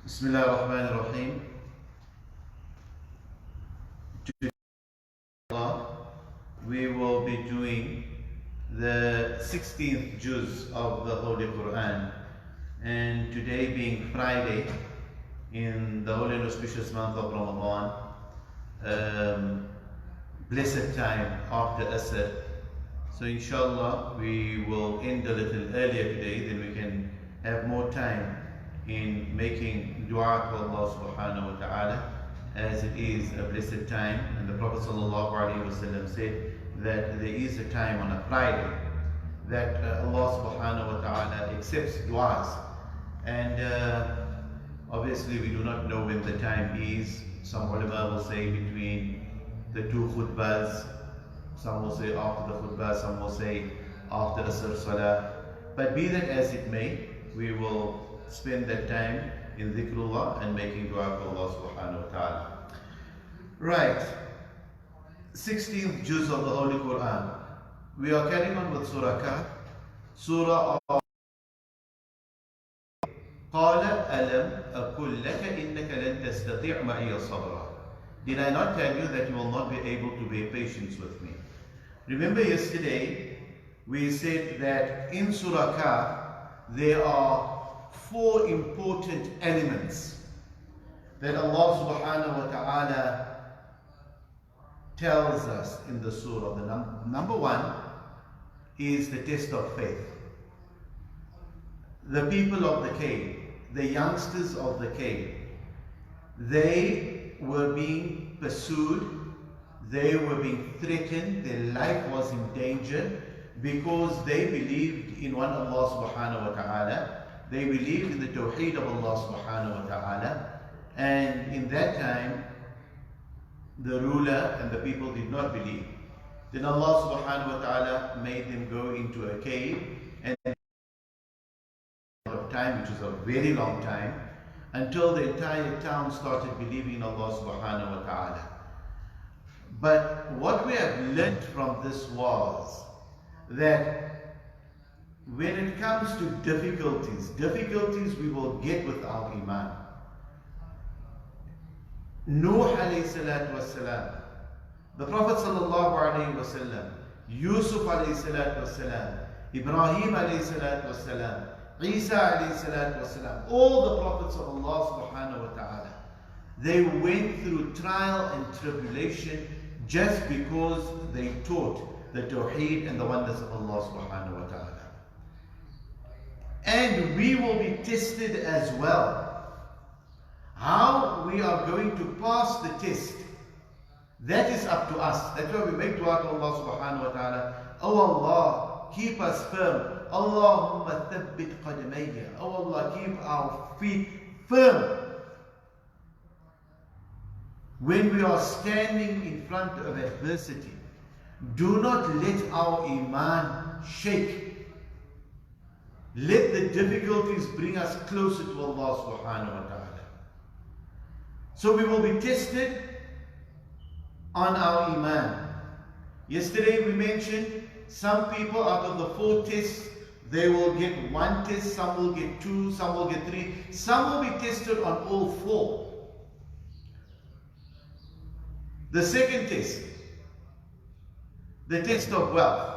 Bismillah ar-Rahman ar-Rahim. Today we will be doing the 16th juz of the Holy Quran, and today being Friday in the holy and auspicious month of Ramadan, blessed time after Asr. So inshallah we will end a little earlier today, then we can have more time in making dua to Allah subhanahu wa ta'ala, as it is a blessed time. And the Prophet sallallahu alaihi wasallam said that there is a time on a Friday that Allah subhanahu wa ta'ala accepts duas, and obviously we do not know when the time is. Some ulama will say between the two khutbahs, some will say after the khutbah, some will say after Asr Salah. But be that as it may, we will spend that time in dhikrullah and making dua to Allah subhanahu wa ta'ala. Right, 16th juz of the Holy Quran. We are carrying on with Surah Kahf, Surah of قَالَ أَلَمْ أَقُلْ لَكَ إِنَّكَ لَن تَسْتَطِيعَ مَعِيَ صَبْرًا. Did I not tell you that you will not be able to bear patience with me? Remember yesterday we said that in Surah Kahf there are 4 important elements that Allah subhanahu wa ta'ala tells us in the surah. The number 1 is the test of faith. The people of the cave, the youngsters of the cave, they were being pursued, they were being threatened, their life was in danger because they believed in one Allah subhanahu wa ta'ala. They believed in the Tawheed of Allah subhanahu wa ta'ala, and in that time the ruler and the people did not believe. Then Allah subhanahu wa ta'ala made them go into a cave, and of time, which was a very long time, until the entire town started believing in Allah subhanahu wa ta'ala. But what we have learnt from this was that when it comes to difficulties we will get with our iman. Nuh alayhi salatu wasalam, the Prophet sallallahu alayhi wasallam, Yusuf alayhi salatu wasalam, Ibrahim alayhi salatu wasalam, Isa alayhi salatu wasalam, all the prophets of Allah subhanahu wa ta'ala, they went through trial and tribulation just because they taught the Tawheed and the oneness of Allah subhanahu wa ta'ala. And we will be tested as well. How we are going to pass the test, that is up to us. That's why we make dua to Allah subhanahu wa ta'ala. Oh Allah, keep us firm. Allahumma thabbit qadamayya. Oh Allah, keep our feet firm. When we are standing in front of adversity, do not let our iman shake. Let the difficulties bring us closer to Allah subhanahu wa ta'ala. So we will be tested on our iman. Yesterday we mentioned some people out of the 4 tests, they will get 1 test, some will get 2, some will get 3, some will be tested on all 4. The second test, the test of wealth,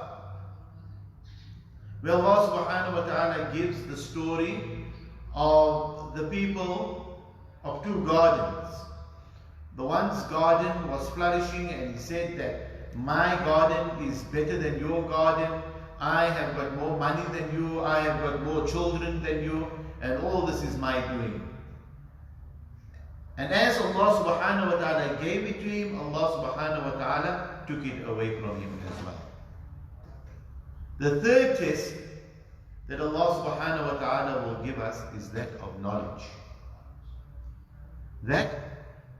where Allah subhanahu wa ta'ala gives the story of the people of 2 gardens. The one's garden was flourishing, and he said that my garden is better than your garden. I have got more money than you, I have got more children than you, and all this is my doing. And as Allah subhanahu wa ta'ala gave it to him, Allah subhanahu wa ta'ala took it away from him as well. The third test that Allah subhanahu wa ta'ala will give us is that of knowledge. That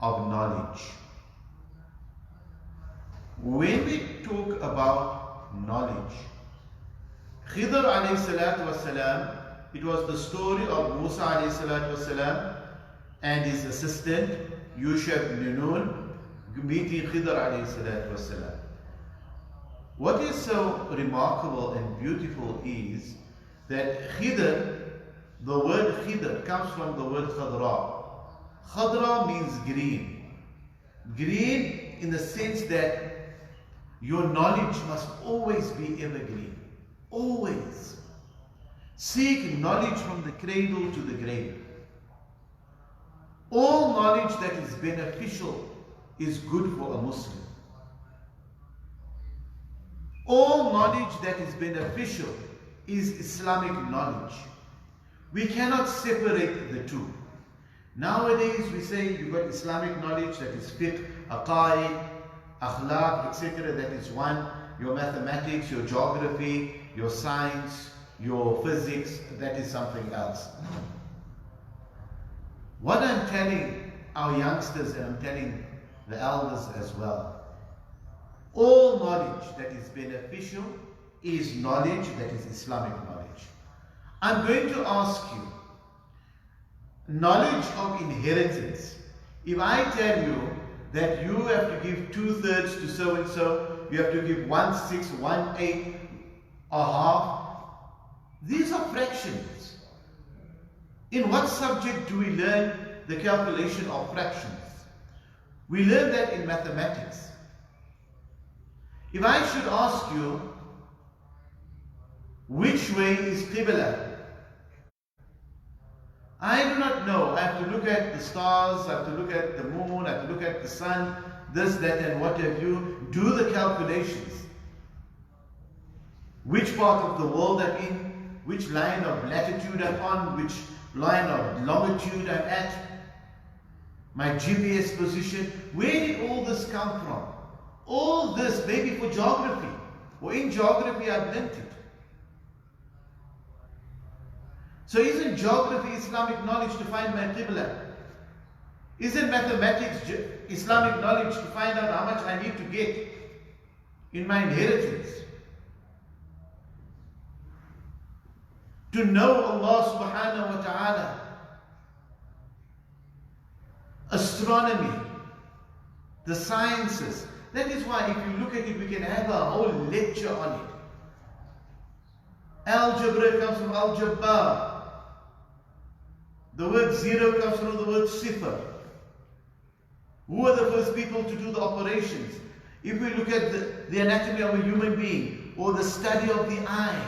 of knowledge. When we talk about knowledge, Khidr alayhi salatu wasalam, it was the story of Musa alayhi salatu wasalam and his assistant Yusha ibn Nun meeting Khidr alayhi salatu wasalam. What is so remarkable and beautiful is that Khidr The word khidr comes from the word khadra. Khadra means green. Green in the sense that your knowledge must always be evergreen. Always. Seek knowledge from the cradle to the grave. All knowledge that is beneficial is good for a Muslim. All knowledge that is beneficial is Islamic knowledge. We cannot separate the two. Nowadays we say you've got Islamic knowledge, that is fiqh, aqaid, akhlaq, etc. That is one. Your mathematics, your geography, your science, your physics, that is something else. What I'm telling our youngsters, and I'm telling the elders as well, all knowledge that is beneficial is knowledge that is Islamic knowledge. I'm going to ask you, knowledge of inheritance. If I tell you that you have to give 2/3 to so and so, you have to give 1/6, 1/8, a half. These are fractions. In what subject do we learn the calculation of fractions? We learn that in mathematics. If I should ask you, which way is Qibla? I do not know. I have to look at the stars, I have to look at the moon, I have to look at the sun, this, that, and what have you. Do the calculations. Which part of the world I'm in, which line of latitude I'm on, which line of longitude I'm at, my GPS position. Where did all this come from? All this maybe for geography, or in geography I've learnt it. So isn't geography Islamic knowledge to find my Qibla? Isn't mathematics Islamic knowledge to find out how much I need to get in my inheritance? To know Allah subhanahu wa ta'ala. Astronomy, the sciences. That is why if you look at it, we can have a whole lecture on it. Algebra comes from al-jabbar. The word zero comes from the word sifr. Who are the first people to do the operations? If we look at the anatomy of a human being, or the study of the eye,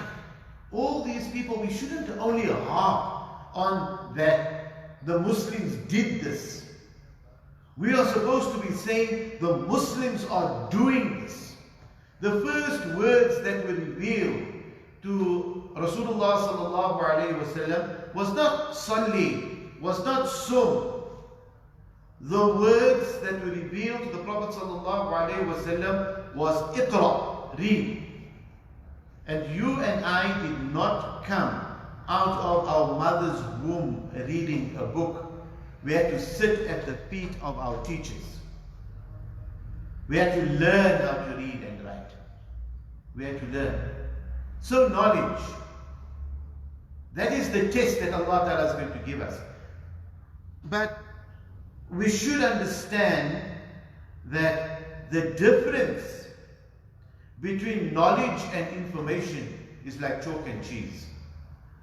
all these people, we shouldn't only harp on that the Muslims did this. We are supposed to be saying the Muslims are doing this. The first words that were revealed to Rasulullah sallallahu alayhi wasallam was not salli, was not sum. The words that were revealed to the Prophet sallallahu alayhi wasallam was iqra, read. And you and I did not come out of our mother's womb reading a book. We had to sit at the feet of our teachers. We had to learn how to read and write. We had to learn. So knowledge, that is the test that Allah Ta'ala is going to give us. But we should understand that the difference between knowledge and information is like chalk and cheese.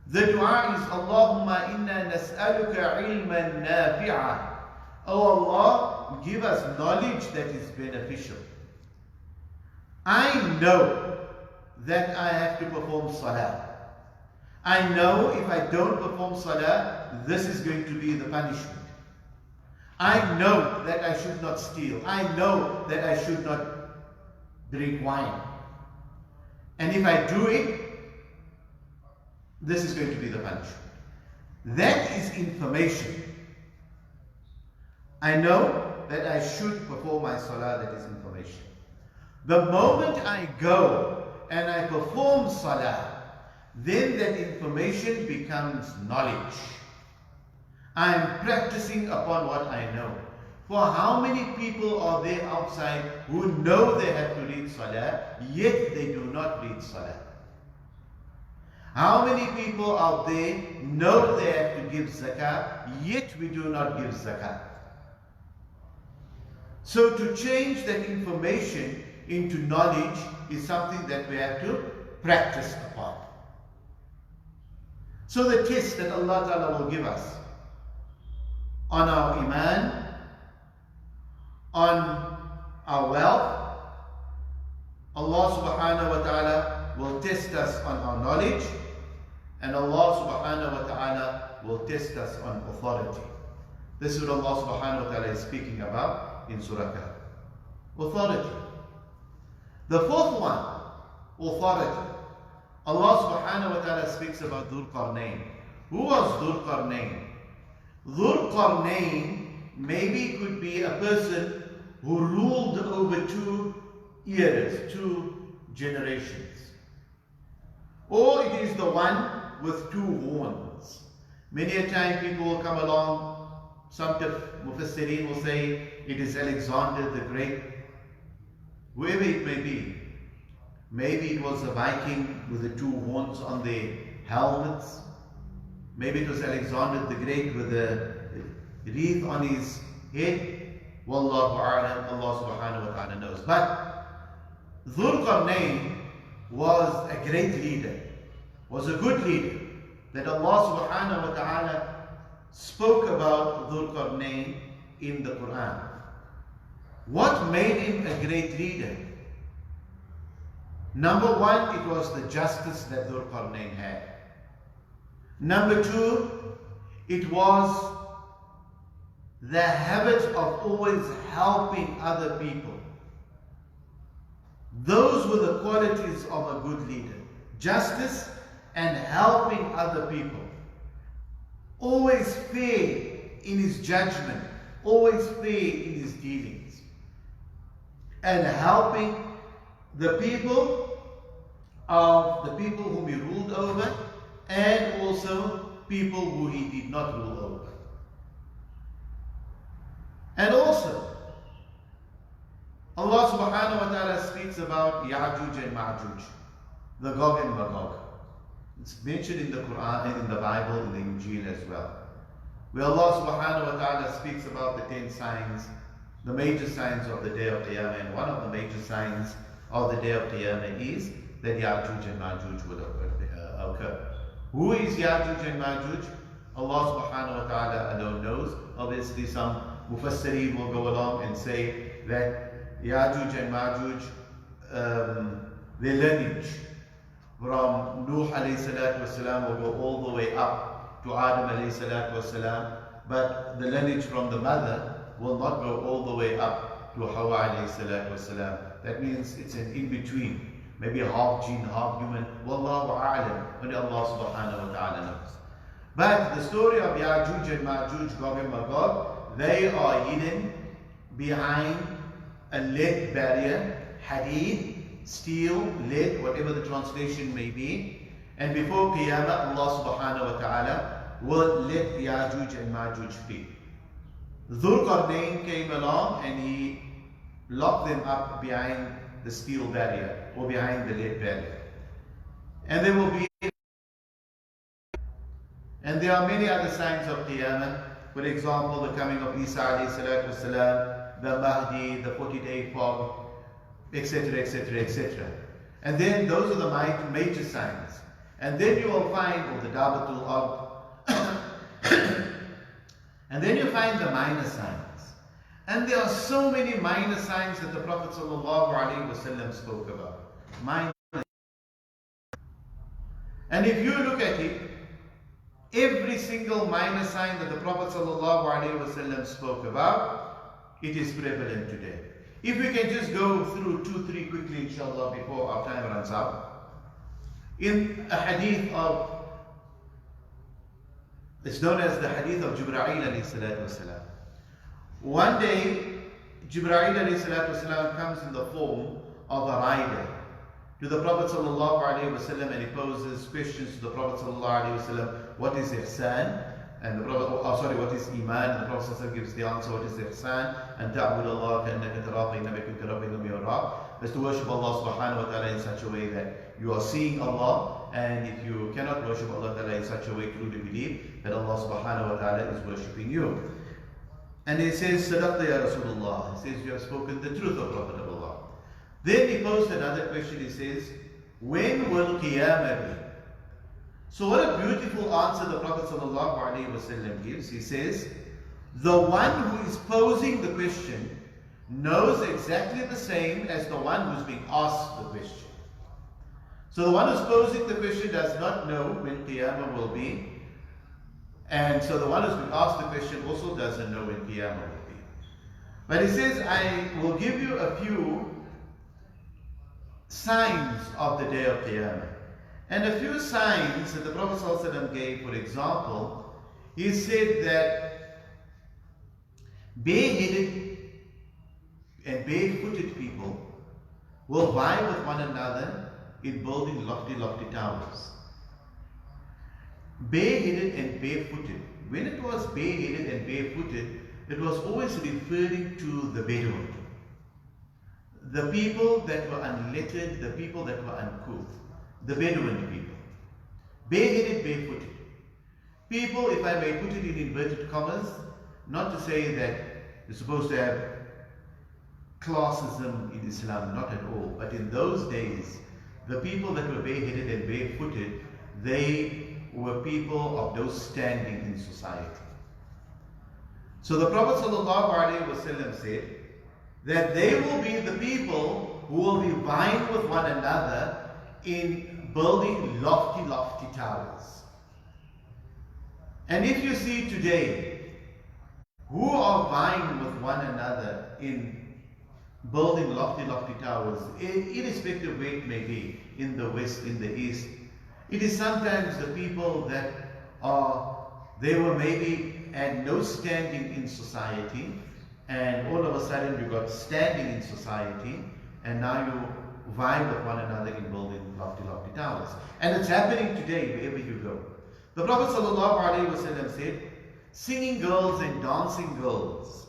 The dua is, Allahumma inna nas'aluka ilman nafi'a. Oh Allah, give us knowledge that is beneficial. I know that I have to perform salah. I know if I don't perform salah, this is going to be the punishment. I know that I should not steal. I know that I should not drink wine. And if I do it, this is going to be the punishment. That is information. I know that I should perform my salah, that is information. The moment I go and I perform salah, then that information becomes knowledge. I am practicing upon what I know. For how many people are there outside who know they have to read salah, yet they do not read salah? How many people out there know they have to give zakah, yet we do not give zakah? So to change that information into knowledge is something that we have to practice upon. So the test that Allah Ta'ala will give us on our iman, on our wealth, Allah Subhanahu wa Ta'ala will test us on our knowledge, and Allah Subhanahu wa Ta'ala will test us on authority. This is what Allah Subhanahu wa Ta'ala is speaking about in Surah Kahf. Authority. The fourth one, authority. Allah Subhanahu wa Ta'ala speaks about Dhul Qarnayn. Who was Dhul Qarnayn? Dhul Qarnayn maybe could be a person who ruled over 2 eras, 2 generations. Or it is the one with 2 horns. Many a time people will come along, some Mufassirin will say it is Alexander the Great, whoever it may be. Maybe it was a Viking with the 2 horns on their helmets. Maybe it was Alexander the Great with a wreath on his head. Wallahu a'lam, Allah Subhanahu wa Ta'ala knows. But Dhul Qarnayn was a great leader, was a good leader, that Allah Subhanahu wa Ta'ala spoke about Dhul Qarnayn in the Quran. What made him a great leader? Number one, it was the justice that Dhul Qarnayn had. Number two, it was the habit of always helping other people. Those were the qualities of a good leader. Justice and helping other people. Always fair in his judgment. Always fair in his dealings. And helping the people whom he ruled over, and also people who he did not rule over. And also, Allah Subhanahu wa Ta'ala speaks about Ya'juj and Ma'juj, the Gog and Magog. It's mentioned in the Quran and in the Bible, in the Injil as well. Where Allah Subhanahu wa Ta'ala speaks about the 10 signs, the major signs of the day of Qiyamah, and one of the major signs of the day of Qiyamah is that Ya'juj and Ma'juj will occur. Who is Ya'juj and Ma'juj? Allah Subhanahu wa Ta'ala alone knows. Obviously some Mufassirin will go along and say that Ya'juj and Ma'juj, their lineage from Nuh alayhi salatu wasalam will go all the way up to Adam alayhi salatu wasalam, but the lineage from the mother will not go all the way up to Hawa alayhi salatu wasalam. That means it's an in-between, maybe half jinn, half human. Wallahu a'lam, only Allah Subhanahu wa Ta'ala knows. But the story of Ya'juj and Ma'juj, Gog and Magog, they are hidden behind a lead barrier, hadid, steel, lead, whatever the translation may be. And before Qiyamah, Allah Subhanahu wa Ta'ala will let Ya'juj and Ma'juj free. Dhul Qarnayn came along and he locked them up behind the steel barrier or behind the lead barrier. And there will be, and there are many other signs of Qiyamah. For example, the coming of Isa alayhi salatu wasalam, the Mahdi, the 40-day fog, etc., etc., etc. And then those are the major signs. And then you will find the Dawatul Dhansay. And then you find the minor signs. And there are so many minor signs that the Prophet ﷺ spoke about. Minor. And if you look at it, every single minor sign that the Prophet ﷺ spoke about, it is prevalent today. If we can just go through 2-3 quickly, inshallah, before our time runs out. In a hadith of, it's known as the hadith of Jibreel alayhi salatu wasalam. One day, Jibreel alayhi salatu wasalam comes in the form of a rider to the Prophet sallallahu alaihi wasallam, and he poses questions to the Prophet sallallahu alaihi wasallam. What is ihsan? And the Prophet, what is iman? And the Prophet sallallahu gives the answer. What is ihsan? And ta'bud Allah ka'annaka tarahu fa innaka kunta tarahu yarahu. Is to worship Allah subhanahu wa ta'ala in such a way that you are seeing Allah, and if you cannot worship Allah ta'ala in such a way, truly believe that Allah subhanahu wa ta'ala is worshipping you. And he says, Sadaqta ya Rasulullah. He says, you have spoken the truth, O Prophet of Allah. Then he posed another question. He says, when will Qiyamah be? So what a beautiful answer the Prophet ﷺ gives. He says, the one who is posing the question knows exactly the same as the one who's being asked the question. So the one who's posing the question does not know when Qiyamah will be, and so the one who's being asked the question also doesn't know when Qiyamah will be. But he says, I will give you a few signs of the day of Qiyamah. And a few signs that the Prophet ﷺ gave, for example, he said that bareheaded and barefooted people will vie with one another in building lofty, lofty towers. Bareheaded and barefooted. When it was bareheaded and barefooted, it was always referring to the Bedouin. The people that were unlettered, the people that were uncouth. The Bedouin people. Bareheaded, barefooted. People, if I may put it in inverted commas, not to say that you're supposed to have classism in Islam, not at all. But in those days, the people that were bareheaded and barefooted, they were people of no standing in society. So the Prophet ﷺ said that they will be the people who will be vying with one another in building lofty, lofty towers. And if you see today, who are vying with one another in building lofty, lofty towers, irrespective of where it may be, in the West, in the East, it is sometimes the people that they were maybe had no standing in society, and all of a sudden you got standing in society, and now you vie with one another in building lofty, lofty towers. And it's happening today wherever you go. The Prophet ﷺ said, singing girls and dancing girls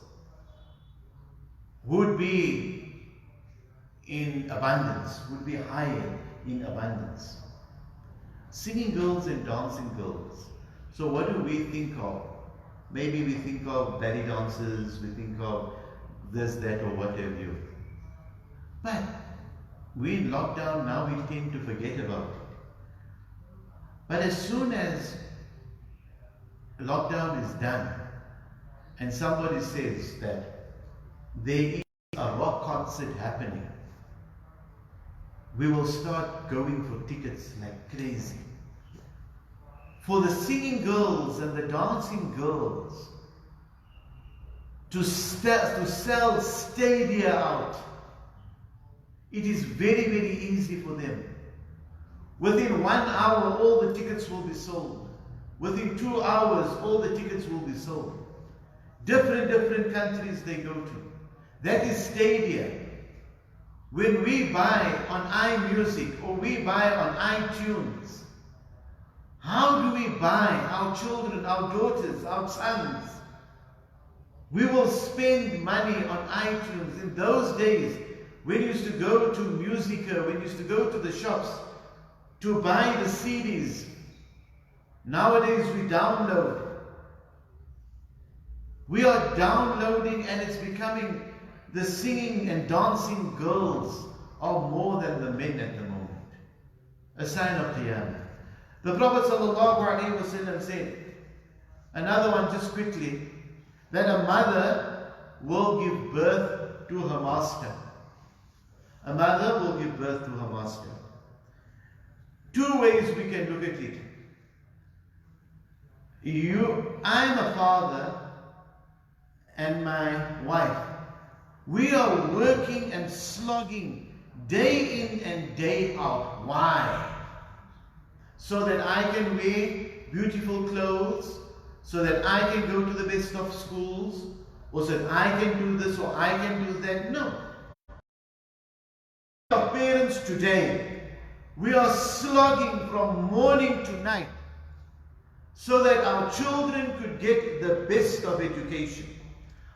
would be in abundance, would be higher in abundance. Singing girls and dancing girls. So what do we think of? Maybe we think of belly dancers, we think of this, that, or what have you. But we're in lockdown now, we tend to forget about it. But as soon as lockdown is done, and somebody says that there is a rock concert happening, we will start going for tickets like crazy. For the singing girls and the dancing girls to sell stadia out, it is very, very easy for them. Within 1 hour, all the tickets will be sold. Within 2 hours, all the tickets will be sold. Different countries they go to. That is stadia. When we buy on iMusic or we buy on iTunes, how do we buy our children, our daughters, our sons? We will spend money on iTunes. In those days, when you used to go to Musica, when you used to go to the shops to buy the CDs, nowadays we download. We are downloading, and it's becoming the singing and dancing girls are more than the men at the moment. A sign of Qiyamah. The Prophet ﷺ said, another one just quickly, that a mother will give birth to her master. A mother will give birth to her master. Two ways we can look at it. I'm a father and my wife. We are working and slogging day in and day out. Why? So that I can wear beautiful clothes, so that I can go to the best of schools, or so that I can do this or I can do that. No. Our parents today, we are slogging from morning to night so that our children could get the best of education.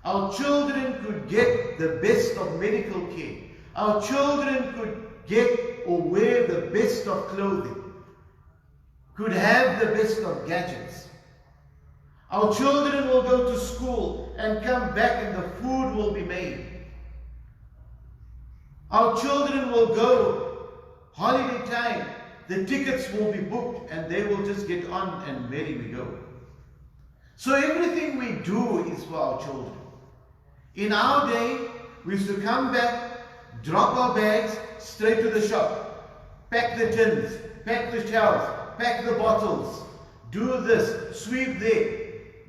Our children could get the best of medical care. Our children could get or wear the best of clothing. Could have the best of gadgets. Our children will go to school and come back and the food will be made. Our children will go holiday time the tickets will be booked and they will just get on and ready we go. So everything we do is for our children. In our day, we used to come back, drop our bags, straight to the shop, pack the tins, pack the shelves, pack the bottles, do this, sweep there.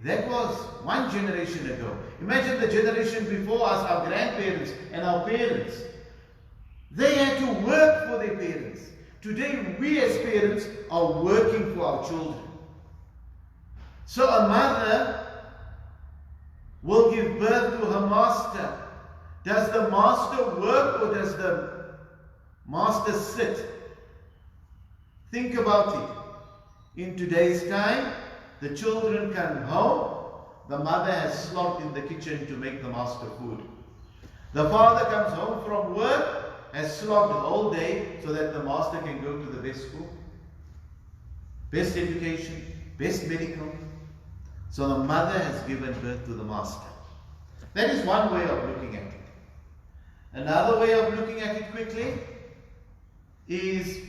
That was one generation ago. Imagine the generation before us, our grandparents and our parents. They had to work for their parents. Today, we as parents are working for our children. So a mother will give birth to her master. Does the master work or does the master sit? Think about it. In today's time, the children come home, the mother has slogged in the kitchen to make the master food. The father comes home from work, has slogged the whole day so that the master can go to the best school, best education, best medical. So the mother has given birth to the master. That is one way of looking at it. Another way of looking at it quickly is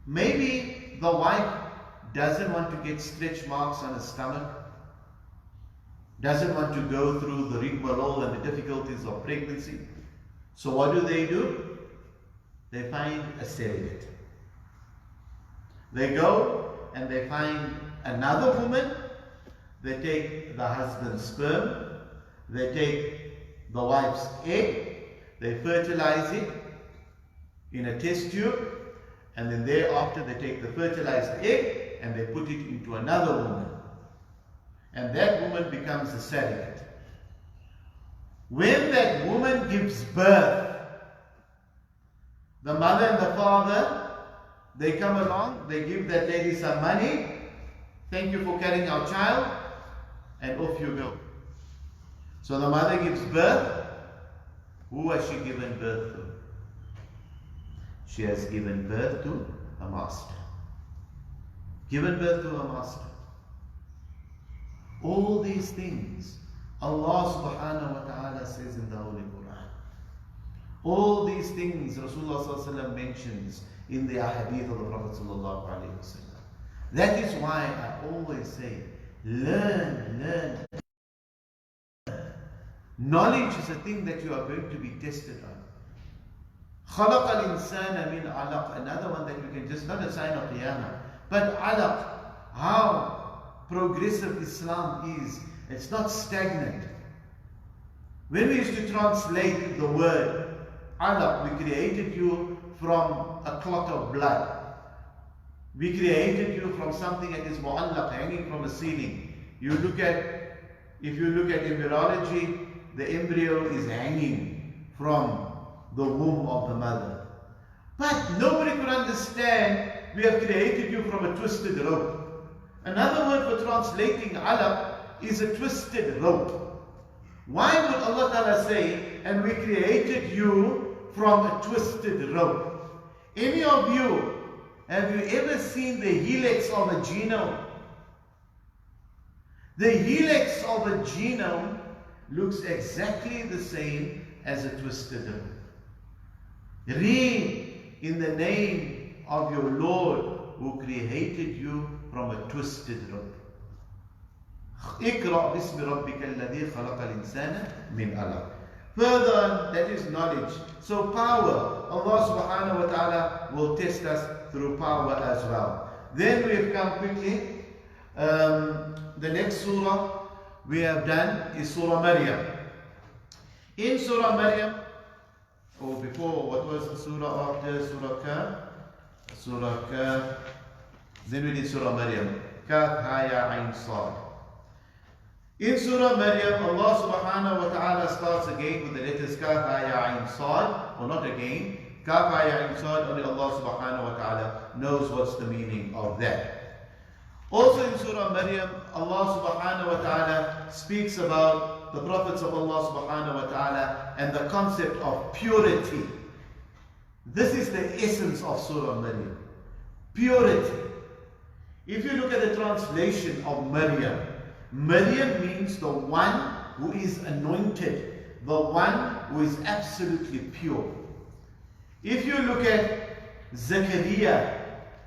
maybe the wife doesn't want to get stretch marks on her stomach, doesn't want to go through the rigmarole and the difficulties of pregnancy. So what do? They find a surrogate. They go and they find another woman. They take the husband's sperm, they take the wife's egg, they fertilize it in a test tube, and then thereafter they take the fertilized egg and they put it into another woman. And that woman becomes a surrogate. When that woman gives birth, the mother and the father, they come along, they give that lady some money. Thank you for carrying our child, and off you go. So the mother gives birth. Who has she given birth to? She has given birth to a master. Given birth to a master. All these things Allah subhanahu wa ta'ala says in the Holy Quran. All these things Rasulullah sallallahu alaihi wasallam mentions in the ahadith of the Prophet sallallahu alaihi wasallam. That is why I always say, learn. Knowledge is a thing that you are going to be tested on. خَلَقَ الْإِنسَانَ مِنْ عَلَقٍ. Another one that we can just, not a sign of Qiyamah, but alaq, how progressive Islam is. It's not stagnant. When we used to translate the word alaq, we created you from a clot of blood. We created you from something that is mu'allaq, hanging from a ceiling. If you look at embryology, the embryo is hanging from the womb of the mother. But nobody could understand, we have created you from a twisted rope. Another word for translating alaq is a twisted rope. Why would Allah Ta'ala say, and we created you from a twisted rope? Any of you, have you ever seen the helix of a genome? The helix of a genome looks exactly the same as a twisted rope. Read in the name of your Lord who created you from a twisted rope. اقرأ باسم ربك الذي خلق الإنسان من علق. Further, that is knowledge. So power, Allah subhanahu wa ta'ala will test us through power as well. Then we have come quickly. The next surah we have done is Surah Maryam. In Surah Maryam, or before, what was the surah after Surah Kaf? Surah Kaf. Then we did Surah Maryam. Kaf, Haya, Ain, Sad. In Surah Maryam, Allah subhanahu wa ta'ala starts again with the letters Kaf, Haya, Ain, Sad. Or not again. Kaf, Haya, Ain, Sad. Only Allah subhanahu wa ta'ala knows what's the meaning of that. Also in Surah Maryam, Allah subhanahu wa ta'ala speaks about the prophets of Allah subhanahu wa ta'ala and the concept of purity. This is the essence of Surah Maryam. Purity. If you look at the translation of Maryam, Maryam means the one who is anointed, the one who is absolutely pure. If you look at Zakaria,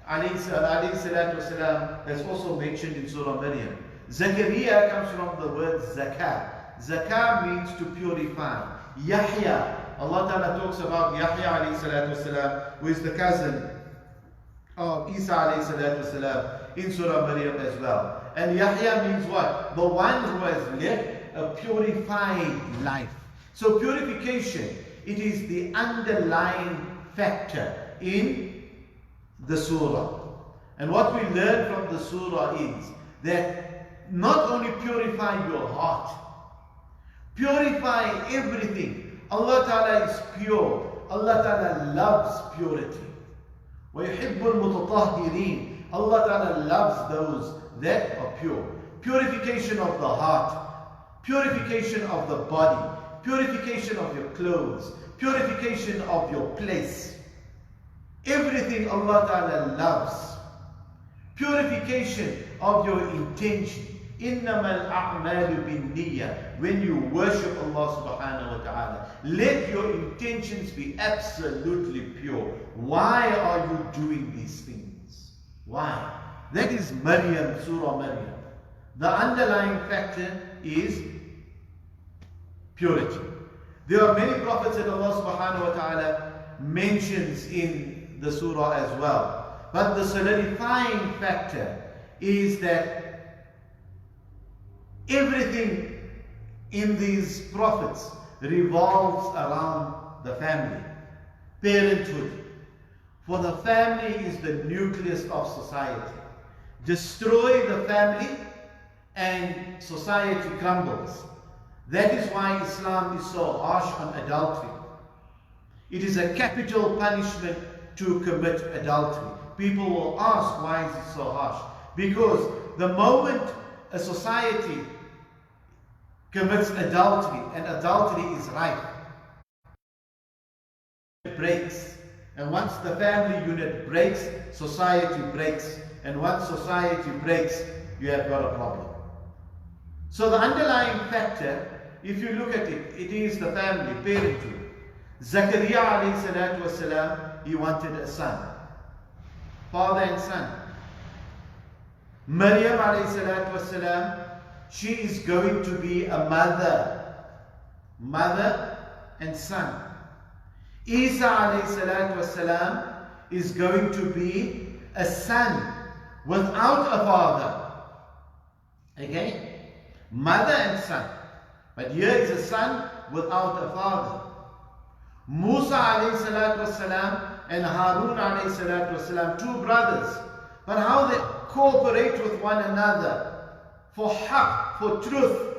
alayhi salatu wasalam, that's also mentioned in Surah Maryam. Zakaria comes from the word zakah. Zakah means to purify. Yahya, Allah Ta'ala talks about Yahya alayhi salatu wasalam, who is the cousin of Isa alayhi salatu wasalam in Surah Maryam as well. And Yahya means what? The one who has led a purified life. So purification, it is the underlying factor in the surah. And what we learn from the surah is that not only purify your heart, purify everything. Allah Ta'ala is pure. Allah Ta'ala loves purity. وَيُحِبُّ الْمُتَطَهِّرِينَ. Allah Ta'ala loves those that are pure. Purification of the heart, purification of the body, purification of your clothes, purification of your place. Everything Allah Ta'ala loves. Purification of your intention. إِنَّمَا الْأَعْمَالُ بِالنِّيَّةِ. When you worship Allah subhanahu wa ta'ala, let your intentions be absolutely pure. Why are you doing these things? Why? That is Maryam, Surah Maryam. The underlying factor is purity. There are many prophets that Allah subhanahu wa ta'ala mentions in the surah as well. But the solidifying factor is that everything in these prophets revolves around the family, parenthood. For the family is the nucleus of society. Destroy the family and society crumbles. That is why Islam is so harsh on adultery. It is a capital punishment to commit adultery. People will ask, why is it so harsh? Because the moment a society commits adultery, and adultery is rife, it breaks. And once the family unit breaks, society breaks. And once society breaks, you have got a problem. So the underlying factor, if you look at it, it is the family, parenthood. Zakaria alayhi salatu wasalam, he wanted a son. Father and son. Maryam alayhi salatu wasalam, she is going to be a mother. Mother and son. Isa alayhi salatu wasalam is going to be a son without a father. Okay? Mother and son. But here is a son without a father. Musa alayhi salatu wasalam and Harun alayhi salatu wasalam, two brothers. But how they cooperate with one another for haqq, for truth.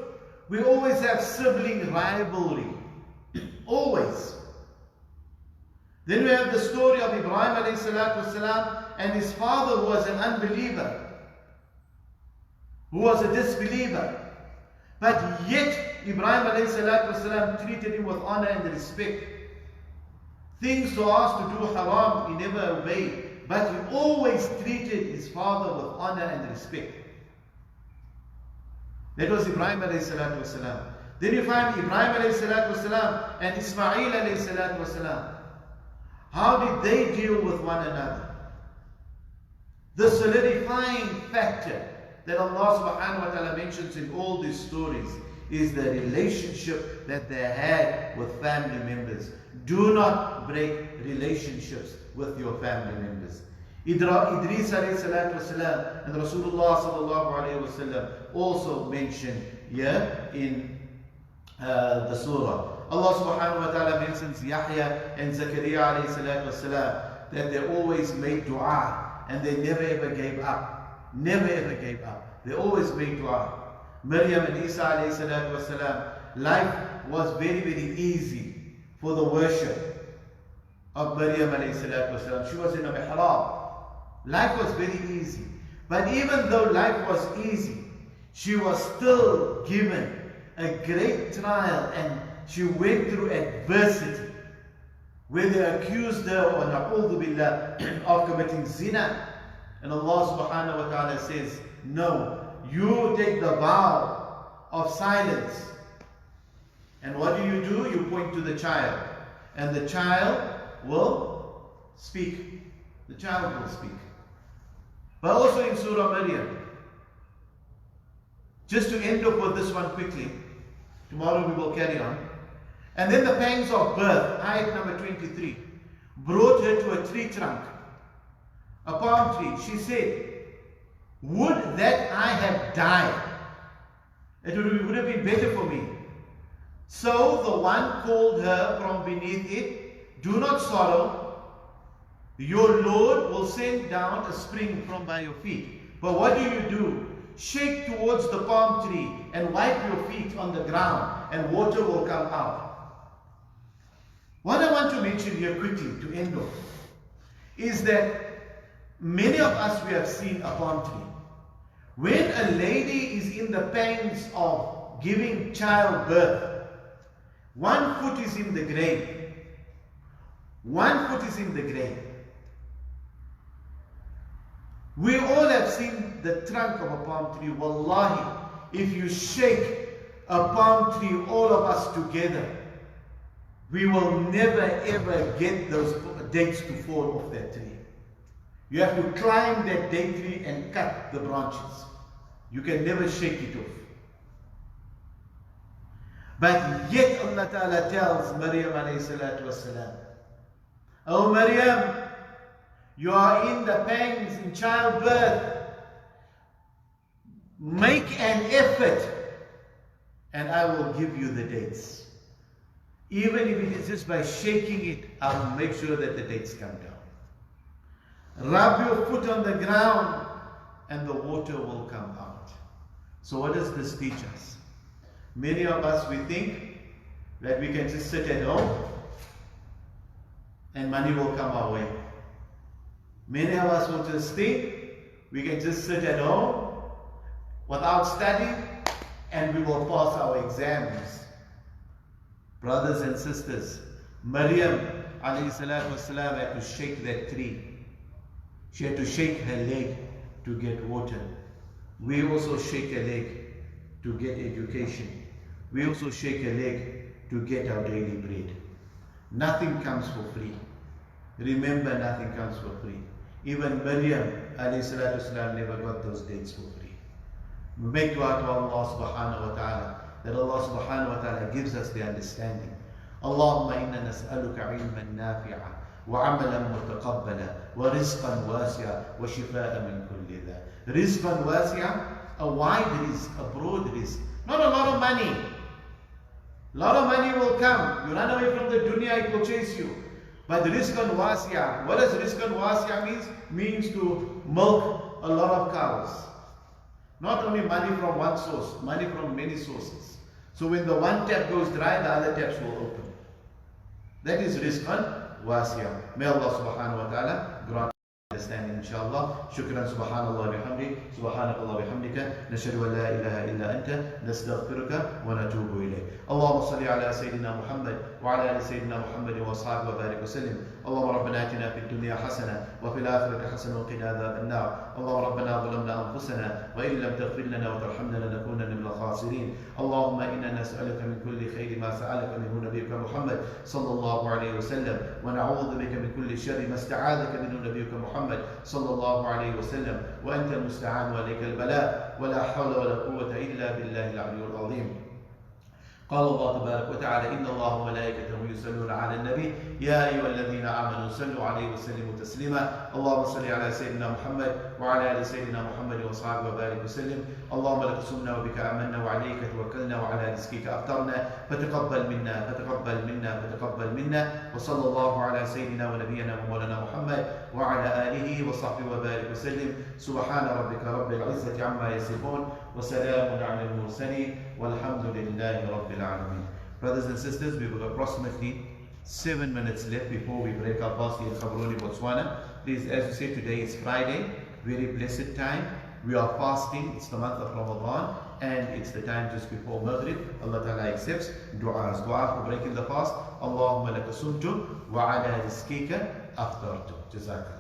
We always have sibling rivalry. Always. Then we have the story of Ibrahim alayhi salatu wasalam and his father, who was an unbeliever, who was a disbeliever. But yet Ibrahim alayhi salatu wasalam treated him with honor and respect. Things to ask to do haram, he never obeyed. But he always treated his father with honor and respect. That was Ibrahim alayhi salatu wasalam. Then you find Ibrahim alayhi salatu wasalam and Ismail alayhi salatu wasalam. How did they deal with one another? The solidifying factor that Allah subhanahu wa ta'ala mentions in all these stories is the relationship that they had with family members. Do not break relationships with your family members. Idris alayhi salatu wasalam and Rasulullah sallallahu alayhi wasallam also mentioned here in the surah. Allah subhanahu wa ta'ala mentions Yahya and Zakaria alayhi salatu wasalam, that they always made dua and they never ever gave up. Never ever gave up. They always made dua. Maryam and Isa alayhi salatu wasalam, life was very, very easy for the worship of Maryam alayhi salatu wasalam. She was in a mihrab. Life was very easy. But even though life was easy, she was still given a great trial, and she went through adversity where they accused her, or na'udhu billah, of committing zina. And Allah subhanahu wa ta'ala says, no, you take the vow of silence. And what do? You point to the child. And the child will speak. The child will speak. But also in Surah Maryam. Just to end up with this one quickly. Tomorrow we will carry on. And then the pangs of birth, ayat number 23, brought her to a tree trunk, a palm tree. She said, would that I had died. It would have been better for me. So the one called her from beneath it, do not sorrow. Your Lord will send down a spring from by your feet. But what do? Shake towards the palm tree and wipe your feet on the ground, and water will come out. What I want to mention here quickly to end off is that many of us, we have seen a palm tree. When a lady is in the pangs of giving childbirth, one foot is in the grave. One foot is in the grave. We all have seen the trunk of a palm tree. Wallahi, if you shake a palm tree, all of us together, we will never ever get those dates to fall off that tree. You have to climb that date tree and cut the branches. You can never shake it off. But yet Allah Ta'ala tells Maryam alayhi salatu wasalam, "Oh Maryam, you are in the pangs in childbirth. Make an effort and I will give you the dates. Even if it is just by shaking it, I will make sure that the dates come down. Rub your foot on the ground and the water will come out." So what does this teach us? Many of us, we think that we can just sit at home and money will come our way. Many of us will just think we can just sit at home without studying and we will pass our exams. Brothers and sisters, Maryam alayhi salatu wasalam had to shake that tree. She had to shake her leg to get water. We also shake a leg to get education. We also shake a leg to get our daily bread. Nothing comes for free. Remember, nothing comes for free. Even Maryam alayhi salatu wasalam never got those dates for free. We make dua to Allah subhanahu wa ta'ala that Allah subhanahu wa ta'ala gives us the understanding. Allahumma inna nas'aluka ilman nafi'a wa amalan mutaqabbala wa rizqan wasi'a wa shifaa min kulli dha. Rizqan wasi'a, a wide rizq, a broad rizq. Not a lot of money. A lot of money will come. You run away from the dunya, it will chase you. But rizqan wasi'a, what does rizqan wasi'a means? Means to milk a lot of cows. Not only money from one source, money from many sources. So when the one tap goes dry, the other taps will open. That is rizqan wasi'a. May Allah subhanahu wa ta'ala grant understanding, inshallah. Shukran, subhanallah bihamdi, subhanakallah bihamdika, nashhadu an la ilaha illa anta, nastaghfiruka wa natubu ilayk. Allahumma salli ala Sayyidina Muhammad wa ala ali Sayyidina Muhammad wa ashabihi wa barik wa sallim. اللهم ربنا اتنا في الدنيا حسنه وفي الاخره حسنه وقنا عذاب النار. اللهم ربنا ظلمنا انفسنا وان لم تغفر لنا وترحمنا لنكونن من الخاسرين. اللهم انا نسالك من كل خير ما سالك منه نبيك محمد صلى الله عليه وسلم، ونعوذ بك من كل شر ما استعاذك منه نبيك محمد صلى الله عليه وسلم، وانت المستعان وعليك البلاء، ولا حول ولا قوه الا بالله العلي العظيم. قال الله تبارك وتعالى: إن الله وملائكته يصلون على النبي يا أيها الذين آمنوا صلوا عليه وسلموا تسليما. اللهم صل على سيدنا محمد وعلى آل سيدنا محمد وصحبه وبارك وسلم. اللهم لك صمنا وبك آمنا وعليك توكلنا وعلى رزقك أفطرنا فتقبل منا وصلى الله على سيدنا ونبينا ومولانا محمد وعلى آله وصحبه وبارك وسلم. سبحان ربك رب العزة عما يصفون وسلام على المرسلين والحمد لله رب العالمين. Brothers and sisters, we have approximately 7 minutes left before we break our fast in Gaborone, Botswana. Please, as we say, today is Friday, very blessed time. We are fasting, it's the month of Ramadan, and it's the time just before Maghrib. Allah Ta'ala accepts du'as. Dua for breaking the fast. Allahumma laka sumtu wa ala rizqika aftartu. Jazakallah.